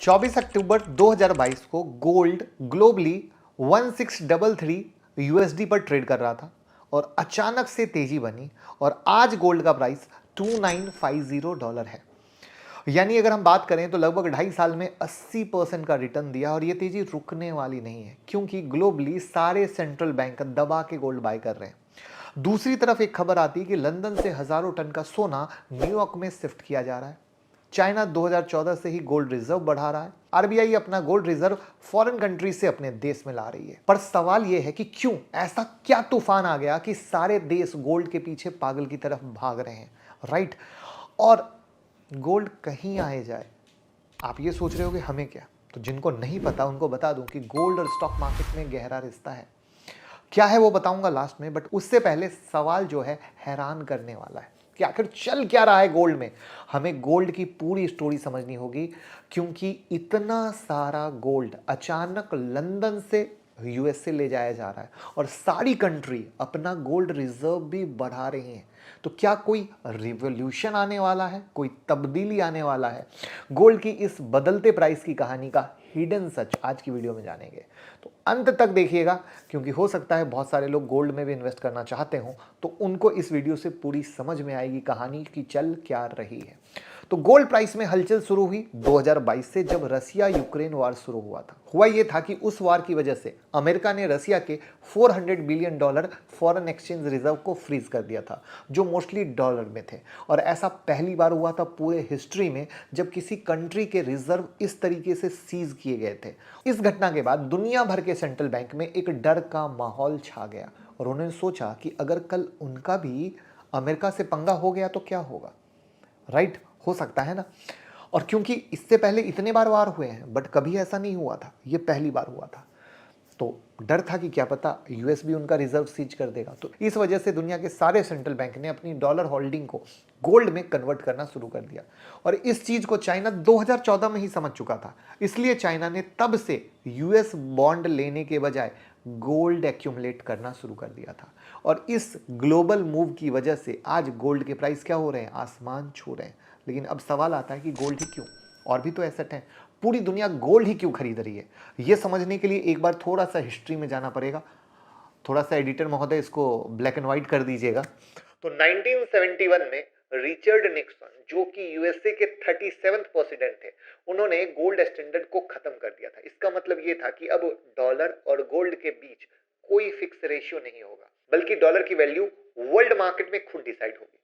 24 अक्टूबर 2022 को gold globally 1633 USD पर trade कर रहा था और अचानक से तेजी बनी और आज गोल्ड का प्राइस $2950 है। यानी अगर हम बात करें तो लगभग 2.5 साल में 80% का रिटर्न दिया और ये तेजी रुकने वाली नहीं है क्योंकि ग्लोबली सारे सेंट्रल बैंक दबा के गोल्ड बाय कर रहे हैं। दूसरी तरफ एक खबर आती है कि लंदन से हजारों टन का सोना न्यूयॉर्क में शिफ्ट किया जा रहा है। चाइना 2014 से ही गोल्ड रिजर्व बढ़ा रहा है। आरबीआई अपना गोल्ड रिजर्व फॉरेन कंट्री से अपने देश में ला रही है। पर सवाल यह है कि क्यों ऐसा क्या तूफान आ गया कि सारे देश गोल्ड के पीछे पागल की तरफ भाग रहे हैं, राइट? और गोल्ड कहीं आए जाए, आप ये सोच रहे हो कि हमें क्या, तो जिनको नहीं पता उनको बता दूं कि गोल्ड और स्टॉक मार्केट में गहरा रिश्ता है। क्या है वो बताऊंगा लास्ट में, बट उससे पहले सवाल जो है हैरान करने वाला है कि आखिर चल क्या रहा है गोल्ड में। हमें गोल्ड की पूरी स्टोरी समझनी होगी क्योंकि इतना सारा गोल्ड अचानक लंदन से यूएसए ले जाया जा रहा है और सारी कंट्री अपना गोल्ड रिजर्व भी बढ़ा रही हैं। तो क्या कोई रिवॉल्यूशन आने वाला है, कोई तब्दीली आने वाला है? गोल्ड की इस बदलते प्राइस की कहानी का हिडन सच आज की वीडियो में जानेंगे, तो अंत तक देखिएगा क्योंकि हो सकता है बहुत सारे लोग गोल्ड में भी इन्वेस्ट करना चाहते हो, तो उनको इस वीडियो से पूरी समझ में आएगी कहानी की चल क्या रही है। तो गोल्ड प्राइस में हलचल शुरू हुई 2022 से, जब रसिया यूक्रेन वार शुरू हुआ था। हुआ यह था कि उस वार की वजह से अमेरिका ने रसिया के $400 बिलियन फॉरेन एक्सचेंज रिजर्व को फ्रीज कर दिया था, जो मोस्टली डॉलर में थे। और ऐसा पहली बार हुआ था पूरे हिस्ट्री में जब किसी कंट्री के रिजर्व इस तरीके से सीज किए गए थे। इस घटना के बाद दुनिया भर के सेंट्रल बैंक में एक डर का माहौल छा गया और उन्होंने सोचा कि अगर कल उनका भी अमेरिका से पंगा हो गया तो क्या होगा, राइट? हो सकता है ना। और क्योंकि इससे पहले इतने बार वार हुए हैं बट कभी ऐसा नहीं हुआ था, ये पहली बार हुआ था, तो डर था कि क्या पता यूएस भी उनका रिजर्व सीज कर देगा। तो इस वजह से दुनिया के सारे सेंट्रल बैंक ने अपनी डॉलर होल्डिंग को गोल्ड में कन्वर्ट करना शुरू कर दिया और इस चीज को चाइना 2014 में ही समझ चुका था। इसलिए चाइना ने तब से यूएस बॉन्ड लेने के बजाय गोल्ड एक्यूमुलेट करना शुरू कर दिया था। और इस ग्लोबल मूव की वजह से आज गोल्ड के प्राइस क्या हो रहे हैं, आसमान छू रहे हैं। लेकिन अब सवाल आता है कि गोल्ड ही क्यों, और भी तो एसेट हैं। पूरी दुनिया गोल्ड ही क्यों खरीद रही है? यह समझने के लिए एक बार थोड़ा सा हिस्ट्री में जाना पड़ेगा। थोड़ा सा एडिटर महोदय इसको ब्लैक एंड व्हाइट कर दीजिएगा। तो 1971 में रिचर्ड निक्सन, जो कि यूएसए के 37th प्रेसिडेंट थे, उन्होंने गोल्ड स्टैंडर्ड को खत्म कर दिया था। इसका मतलब यह था कि अब डॉलर और गोल्ड के बीच कोई फिक्स रेशियो नहीं होगा, बल्कि डॉलर की वैल्यू वर्ल्ड मार्केट में खुद डिसाइड होगी।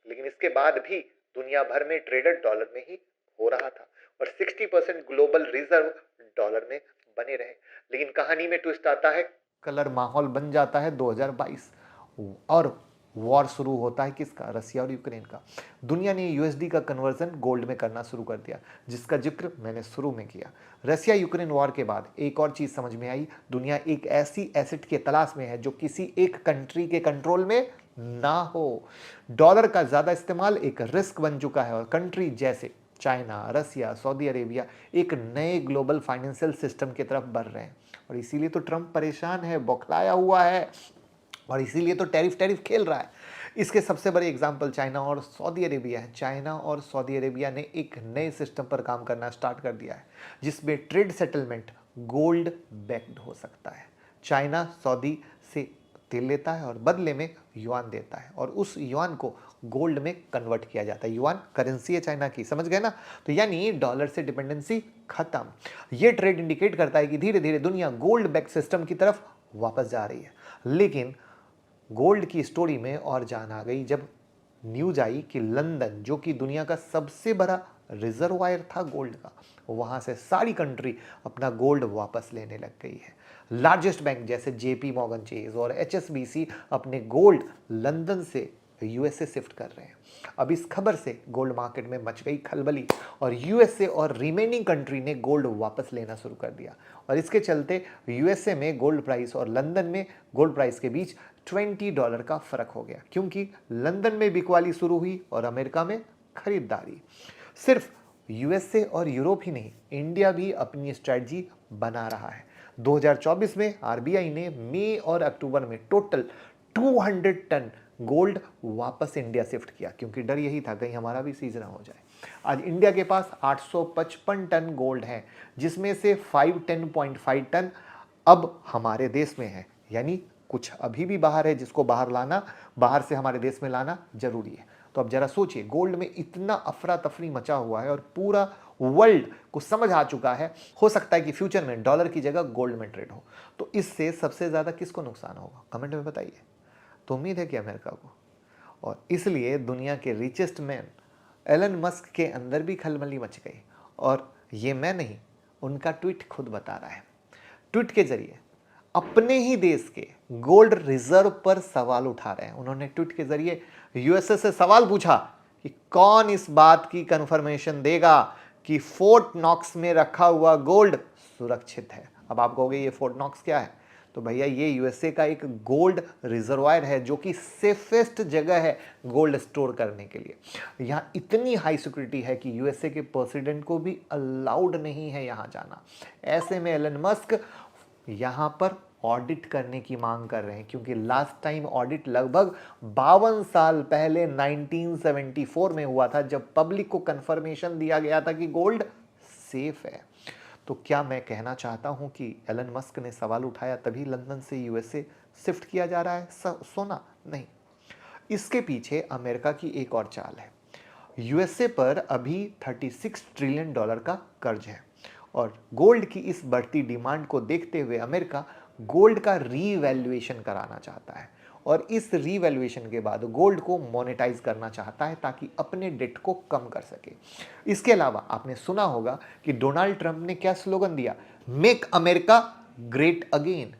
लेकिन इसके बाद भी दुनिया भर में ट्रेडर डॉलर में ही हो रहा था और 60% ग्लोबल रिजर्व डॉलर में बने रहे। लेकिन कहानी में ट्विस्ट आता है, कलर माहौल बन जाता है 2022 और वॉर शुरू होता है किसका, रसिया और यूक्रेन का। दुनिया ने यूएसडी का कन्वर्जन गोल्ड में करना शुरू कर दिया, जिसका जिक्र मैंने शुरू में किया। रसिया यूक्रेन वॉर के बाद एक और चीज समझ में आई, दुनिया एक ऐसी एसेट की तलाश में है जो किसी एक कंट्री के कंट्रोल में ना हो। डॉलर का ज्यादा इस्तेमाल एक रिस्क बन चुका है और कंट्री जैसे चाइना, रसिया, सऊदी अरेबिया एक नए ग्लोबल फाइनेंशियल सिस्टम की तरफ बढ़ रहे हैं। और इसीलिए तो ट्रंप परेशान है, बौखलाया हुआ है, और इसीलिए तो टैरिफ खेल रहा है। इसके सबसे बड़े एग्जाम्पल चाइना और सऊदी अरेबिया है। चाइना और सऊदी अरेबिया ने एक नए सिस्टम पर काम करना स्टार्ट कर दिया है, जिसमें ट्रेड सेटलमेंट गोल्ड बैक्ड हो सकता है। चाइना सऊदी से तेल लेता है और बदले में युआन देता है और उस युआन को गोल्ड में कन्वर्ट किया जाता है। युआन करेंसी है चाइना की, समझ गए ना? तो यानी डॉलर से डिपेंडेंसी खत्म। यह ट्रेड इंडिकेट करता है कि धीरे धीरे दुनिया गोल्ड बैक सिस्टम की तरफ वापस जा रही है। लेकिन गोल्ड की स्टोरी में और जान आ गई जब न्यूज आई कि लंदन, जो कि दुनिया का सबसे बड़ा रिजर्वायर था गोल्ड का, वहां से सारी कंट्री अपना गोल्ड वापस लेने लग गई है। लार्जेस्ट बैंक जैसे जेपी मॉर्गन चेज और एचएसबीसी अपने गोल्ड लंदन से यूएसए शिफ्ट कर रहे हैं। अब इस खबर से गोल्ड मार्केट में मच गई खलबली और यूएसए और रिमेनिंग कंट्री ने गोल्ड वापस लेना शुरू कर दिया। और इसके चलते यूएसए में गोल्ड प्राइस और लंदन में गोल्ड प्राइस के बीच $20 का फर्क हो गया, क्योंकि लंदन में बिकवाली शुरू हुई और अमेरिका में खरीदारी। सिर्फ यूएसए और यूरोप ही नहीं, इंडिया भी अपनी स्ट्रेटजी बना रहा है। 2024 में आरबीआई ने मई और अक्टूबर में टोटल 200 टन गोल्ड वापस इंडिया शिफ्ट किया, क्योंकि डर यही था कहीं हमारा भी सीज ना हो जाए। आज इंडिया के पास 855 टन गोल्ड है, जिसमें से 510.5 टन अब हमारे देश में है, यानी कुछ अभी भी बाहर है, जिसको बाहर से हमारे देश में लाना जरूरी है। तो अब जरा सोचिए, गोल्ड में इतना अफरा तफरी मचा हुआ है और पूरा वर्ल्ड को समझ आ चुका है, हो सकता है कि फ्यूचर में डॉलर की जगह गोल्ड में ट्रेड हो। तो इससे सबसे ज्यादा किसको नुकसान होगा, कमेंट में बताइए। तो उम्मीद है कि अमेरिका को। और इसलिए दुनिया के रिचेस्ट मैन एलन मस्क के अंदर भी खलबली मच गई। और ये मैं नहीं, उनका ट्वीट खुद बता रहा है। ट्वीट के जरिए अपने ही देश के गोल्ड रिजर्व पर सवाल उठा रहे हैं। उन्होंने ट्वीट के जरिए यूएसए से सवाल पूछा कि कौन इस बात की कंफर्मेशन देगा कि फोर्ट नॉक्स में रखा हुआ गोल्ड सुरक्षित है। अब आप कहोगे ये फोर्ट नॉक्स क्या है, तो भैया ये यूएसए का एक गोल्ड रिजर्वायर है, जो कि सेफेस्ट जगह है गोल्ड स्टोर करने के लिए। यहाँ इतनी हाई सिक्योरिटी है कि यूएसए के प्रेसिडेंट को भी अलाउड नहीं है यहाँ जाना। ऐसे में एलन मस्क यहाँ पर ऑडिट करने की मांग कर रहे हैं, क्योंकि लास्ट टाइम ऑडिट लगभग 52 साल पहले 1974 में हुआ था, जब पब्लिक को कंफर्मेशन दिया गया था कि गोल्ड सेफ है। तो क्या मैं कहना चाहता हूं कि एलन मस्क ने सवाल उठाया तभी लंदन से यूएसए शिफ्ट किया जा रहा है सोना? नहीं, इसके पीछे अमेरिका की एक और चाल है। यूएसए पर अभी 36 ट्रिलियन डॉलर का कर्ज है, और गोल्ड की इस बढ़ती डिमांड को देखते हुए अमेरिका गोल्ड का रीवैल्यूएशन कराना चाहता है, और इस रीवैल्यूएशन के बाद गोल्ड को मोनेटाइज करना चाहता है ताकि अपने डेट को कम कर सके। इसके अलावा आपने सुना होगा कि डोनाल्ड ट्रंप ने क्या स्लोगन दिया, मेक अमेरिका ग्रेट अगेन।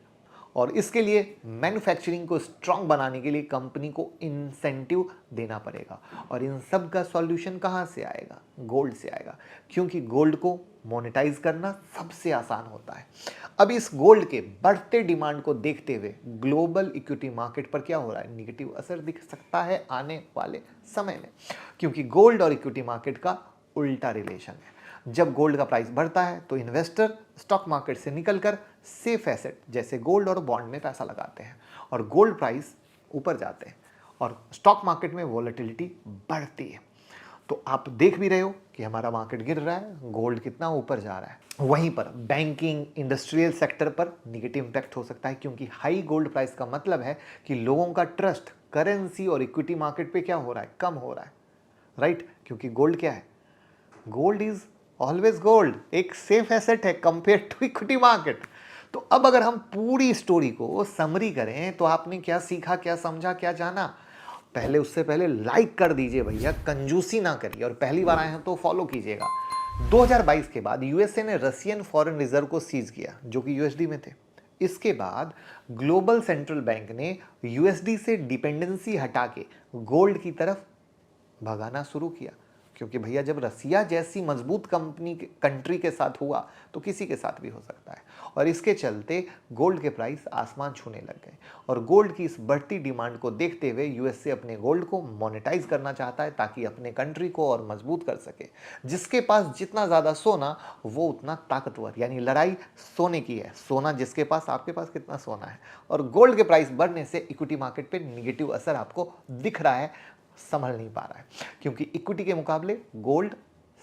और इसके लिए मैन्युफैक्चरिंग को स्ट्रांग बनाने के लिए कंपनी को इंसेंटिव देना पड़ेगा। और इन सब का सॉल्यूशन कहाँ से आएगा? गोल्ड से आएगा, क्योंकि गोल्ड को मोनेटाइज करना सबसे आसान होता है। अब इस गोल्ड के बढ़ते डिमांड को देखते हुए ग्लोबल इक्विटी मार्केट पर क्या हो रहा है, निगेटिव असर दिख सकता है आने वाले समय में, क्योंकि गोल्ड और इक्विटी मार्केट का उल्टा रिलेशन है। जब गोल्ड का प्राइस बढ़ता है तो इन्वेस्टर स्टॉक मार्केट से निकलकर सेफ एसेट जैसे गोल्ड और बॉन्ड में पैसा लगाते हैं, और गोल्ड प्राइस ऊपर जाते हैं और स्टॉक मार्केट में वॉलेटिलिटी बढ़ती है। तो आप देख भी रहे हो कि हमारा मार्केट गिर रहा है, गोल्ड कितना ऊपर जा रहा है। वहीं पर बैंकिंग इंडस्ट्रियल सेक्टर पर निगेटिव इंपैक्ट हो सकता है, क्योंकि हाई गोल्ड प्राइस का मतलब है कि लोगों का ट्रस्ट करेंसी और इक्विटी मार्केट पे क्या हो रहा है, कम हो रहा है, राइट? क्योंकि गोल्ड क्या है, गोल्ड इज ऑलवेज गोल्ड, एक सेफ एसेट है कंपेयर टू इक्विटी मार्केट। तो अब अगर हम पूरी स्टोरी को समरी करें तो आपने क्या सीखा, क्या समझा, क्या जाना? उससे पहले लाइक कर दीजिए भैया, कंजूसी ना करिए, और पहली बार आए हैं तो फॉलो कीजिएगा। 2022 के बाद यूएसए ने रशियन फॉरेन रिजर्व को सीज किया, जो कि यूएसडी में थे। इसके बाद ग्लोबल सेंट्रल बैंक ने यूएसडी से डिपेंडेंसी हटा के गोल्ड की तरफ भगाना शुरू किया, क्योंकि भैया जब रसिया जैसी मजबूत कंट्री के साथ हुआ तो किसी के साथ भी हो सकता है। और इसके चलते गोल्ड के प्राइस आसमान छूने लग गए, और गोल्ड की इस बढ़ती डिमांड को देखते हुए यूएसए अपने गोल्ड को मोनेटाइज करना चाहता है ताकि अपने कंट्री को और मजबूत कर सके। जिसके पास जितना ज़्यादा सोना वो उतना ताकतवर, यानी लड़ाई सोने की है। सोना जिसके पास, आपके पास कितना सोना है। और गोल्ड के प्राइस बढ़ने से इक्विटी मार्केट पे निगेटिव असर आपको दिख रहा है, संभल नहीं पा रहा है, क्योंकि इक्विटी के मुकाबले गोल्ड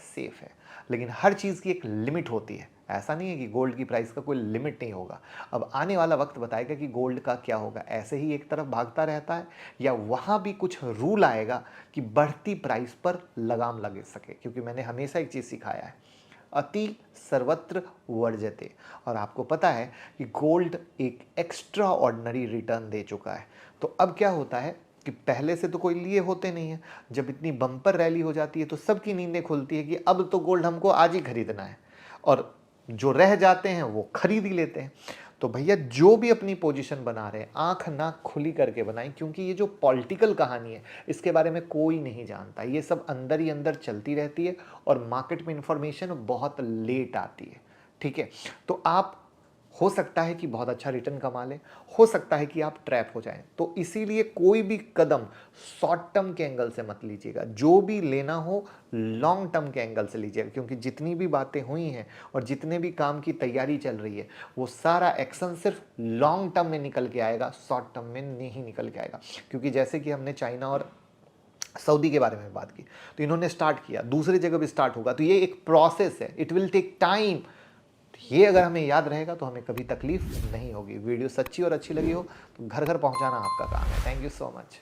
सेफ है। लेकिन हर चीज़ की एक लिमिट होती है, ऐसा नहीं है कि गोल्ड की प्राइस का कोई लिमिट नहीं होगा। अब आने वाला वक्त बताएगा कि गोल्ड का क्या होगा, ऐसे ही एक तरफ भागता रहता है या वहाँ भी कुछ रूल आएगा कि बढ़ती प्राइस पर लगाम लग सके। क्योंकि मैंने हमेशा एक चीज़ सिखाया है, अति सर्वत्र वर्जते। और आपको पता है कि गोल्ड एक एक्स्ट्रा ऑर्डिनरी रिटर्न दे चुका है। तो अब क्या होता है कि पहले से तो कोई लिए होते नहीं है, जब इतनी बम्पर रैली हो जाती है तो सबकी नींदें खुलती है कि अब तो गोल्ड हमको आज ही खरीदना है, और जो रह जाते हैं वो खरीद ही लेते हैं। तो भैया जो भी अपनी पोजीशन बना रहे हैं, आंख ना खुली करके बनाएं, क्योंकि ये जो पॉलिटिकल कहानी है इसके बारे में कोई नहीं जानता। ये सब अंदर ही अंदर चलती रहती है, और मार्केट में इंफॉर्मेशन बहुत लेट आती है, ठीक है? तो आप हो सकता है कि बहुत अच्छा रिटर्न कमा लें, हो सकता है कि आप ट्रैप हो जाएं। तो इसीलिए कोई भी कदम शॉर्ट टर्म के एंगल से मत लीजिएगा, जो भी लेना हो लॉन्ग टर्म के एंगल से लीजिएगा, क्योंकि जितनी भी बातें हुई हैं और जितने भी काम की तैयारी चल रही है वो सारा एक्शन सिर्फ लॉन्ग टर्म में निकल के आएगा, शॉर्ट टर्म में नहीं निकल के आएगा। क्योंकि जैसे कि हमने चाइना और सऊदी के बारे में बात की, तो इन्होंने स्टार्ट किया, दूसरी जगह भी स्टार्ट होगा, तो ये एक प्रोसेस है, इट विल टेक टाइम। ये अगर हमें याद रहेगा तो हमें कभी तकलीफ नहीं होगी। वीडियो सच्ची और अच्छी लगी हो तो घर घर पहुंचाना आपका काम है। Thank you so much.